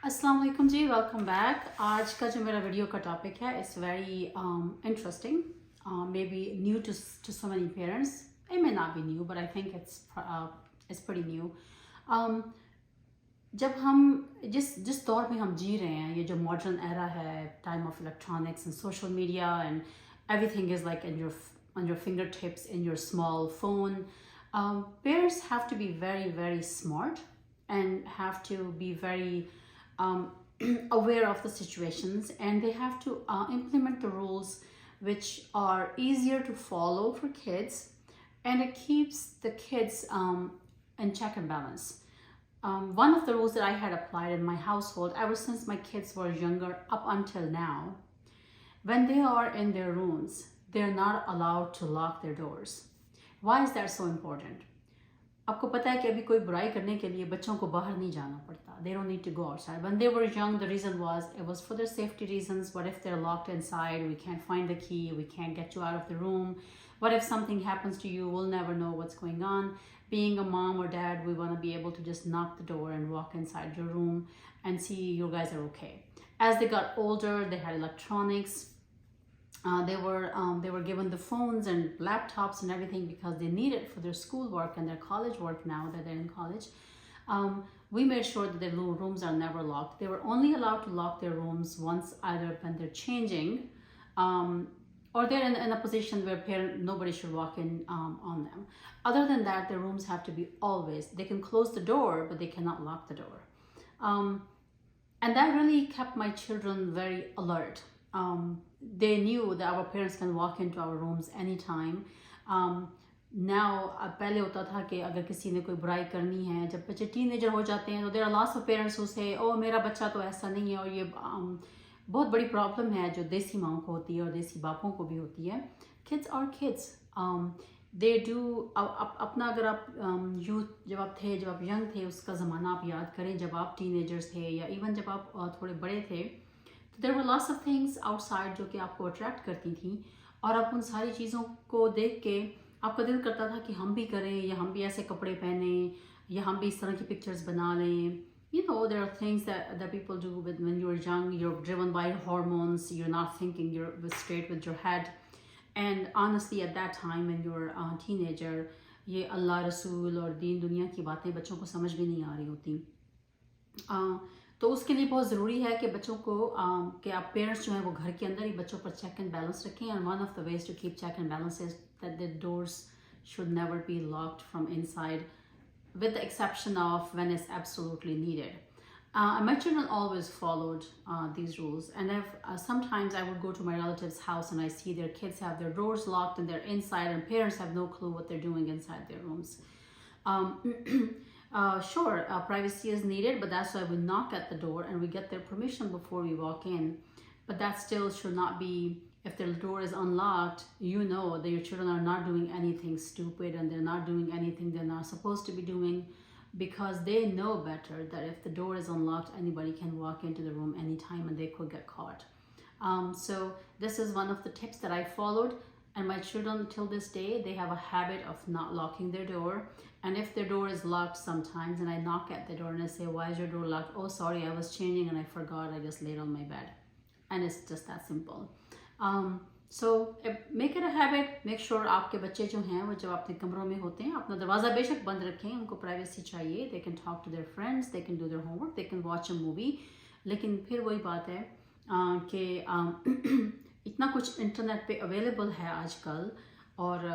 अस्सलाम वालेकुम जी, welcome back. आज का जो मेरा वीडियो का टॉपिक है it's very interesting, may be new to so many parents. It may not be new but I think it's pretty new. जब हम जिस जिस दौर में हम जी रहे हैं, ये जो मॉडर्न एरा है, time of electronics and social media and everything is like in your finger tips in your small phone, parents have to be very very smart and have to be very um, aware of the situations, and they have to implement the rules which are easier to follow for kids, and it keeps the kids in check and balance. One of the rules that I had applied in my household ever since my kids were younger up until now: when they are in their rooms, they're not allowed to lock their doors. Why is that so important? आपको पता है कि अभी कोई बुराई करने के लिए बच्चों को बाहर नहीं जाना पड़ता. They don't need to go outside. When they were young, the reason was it was for their safety reasons. What if they're locked inside? We can't find the key. We can't get you out of the room. What if something happens to you? We'll never know what's going on. Being a mom or dad, we want to be able to just knock the door and walk inside your room and see you guys are okay. As they got older, they had electronics. They were given the phones and laptops and everything because they need it for their schoolwork and their college work now that they're in college. We made sure that their rooms are never locked. They were only allowed to lock their rooms once, either when they're changing or they're in a position where nobody should walk in on them. Other than that, their rooms have to be always, they can close the door, but they cannot lock the door. And that really kept my children very alert. They knew that our parents can walk into our rooms anytime. Now पहले होता था कि अगर किसी ने कोई बुराई करनी है, जब बच्चे टीनेजर हो जाते हैं तो there are lots of parents who say, oh मेरा बच्चा तो ऐसा नहीं है, और ये बहुत बड़ी प्रॉब्लम है जो देसी माओं को होती है और देसी बापों को भी होती है. Kids are kids. They do अपना, अगर आप यूथ जब आप यंग थे, उसका ज़माना आप याद करें, जब आप टीनेजर्स थे या इवन जब आप थोड़े बड़े थे, तो there were lots of things outside जो कि आपको अट्रैक्ट करती थी, और आप उन सारी चीज़ों को देख के आपका दिल करता था कि हम भी करें, या हम भी ऐसे कपड़े पहने, या हम भी इस तरह की पिक्चर्स बना लें. You know, there are things that people do when you're young. You're driven by hormones. You're not thinking. You're straight with your head. And honestly, at that time when you're a teenager, ये अल्लाह रसूल और दीन दुनिया की बातें बच्चों को समझ भी नहीं आ रही होती. तो उसके लिए बहुत ज़रूरी है कि बच्चों को कि आप पेरेंट्स जो हैं वो घर के अंदर ही बच्चों पर चेक एंड बैलेंस रखें. And one of the ways to keep check and balance is that the doors should never be locked from inside, with the exception of when it's absolutely needed. My children always followed these rules, and sometimes I would go to my relative's house and I see their kids have their doors locked and they're inside, and parents have no clue what they're doing inside their rooms. Sure, privacy is needed, but that's why we knock at the door and we get their permission before we walk in. But that still should not be, if their door is unlocked, you know that your children are not doing anything stupid and they're not doing anything they're not supposed to be doing, because they know better that if the door is unlocked, anybody can walk into the room anytime and they could get caught. So this is one of the tips that I followed, and my children till this day, they have a habit of not locking their door. And if their door is locked sometimes and I knock at the door and I say, why is your door locked? Oh, sorry, I was changing and I forgot, I just laid on my bed. And it's just that simple. So make it a habit. Make sure आपके बच्चे जो हैं वो जब अपने कमरों में होते हैं, अपना दरवाज़ा बेशक बंद रखें, उनको प्राइवेसी चाहिए. They can talk to their friends, they can do their homework, they can watch a movie. लेकिन फिर वही बात है कि इतना कुछ इंटरनेट पे अवेलेबल है आजकल, और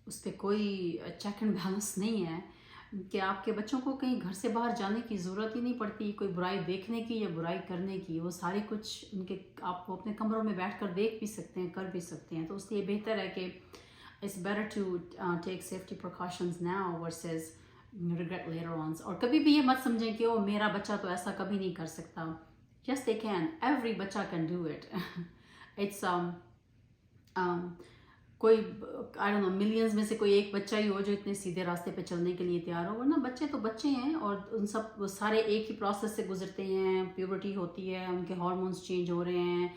उस पर कोई चेक एंड बैलेंस नहीं है कि आपके बच्चों को कहीं घर से बाहर जाने की ज़रूरत ही नहीं पड़ती, कोई बुराई देखने की या बुराई करने की. वो सारी कुछ उनके आपको अपने कमरों में बैठकर देख भी सकते हैं, कर भी सकते हैं. तो उसलिए बेहतर है कि it's better to take safety precautions now versus regret later on. और कभी भी ये मत समझें कि ओ मेरा बच्चा तो ऐसा कभी नहीं कर सकता. यस दे कैन, एवरी बच्चा कैन डू इट. इट्स कोई आई डोंट नो मिलियंस में से कोई एक बच्चा ही हो जो इतने सीधे रास्ते पे चलने के लिए तैयार हो, वरना बच्चे तो बच्चे हैं, और उन सब वो सारे एक ही प्रोसेस से गुजरते हैं. प्यूबर्टी होती है, उनके हार्मोन्स चेंज हो रहे हैं,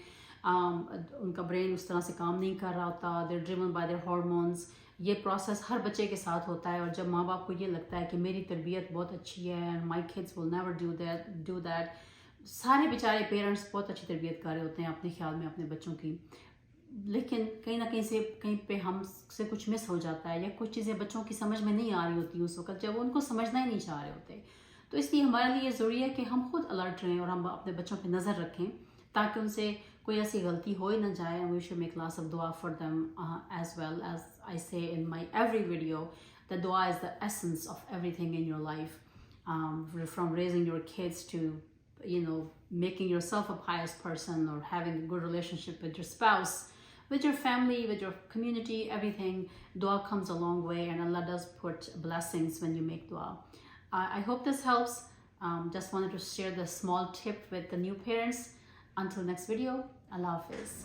उनका ब्रेन उस तरह से काम नहीं कर रहा होता. They are driven by their hormones. ये प्रोसेस हर बच्चे के साथ होता है, और जब माँ बाप को ये लगता है कि मेरी तरबियत बहुत अच्छी है, my kids will never do that, सारे बेचारे पेरेंट्स बहुत अच्छी तरबियत कर रहे होते हैं अपने ख्याल में अपने बच्चों की, लेकिन कहीं ना कहीं से कहीं पे हमसे कुछ मिस हो जाता है, या कुछ चीज़ें बच्चों की समझ में नहीं आ रही होती उस वक्त जब वो उनको समझना ही नहीं चाह रहे होते। तो इसलिए हमारे लिए ज़रूरी है कि हम खुद अलर्ट रहें और हम अपने बच्चों पे नज़र रखें, ताकि उनसे कोई ऐसी गलती हो ही ना जाए। We should make lots of दुआ for them as well as I say in my every video, the दुआ is the essence of everything in your life, from raising your kids to, you know, making yourself a pious person, or having a good relationship with your spouse, with your family, with your community, everything. Dua comes a long way, and Allah does put blessings when you make dua. I hope this helps. Just wanted to share the small tip with the new parents. Until next video, Allah Hafiz.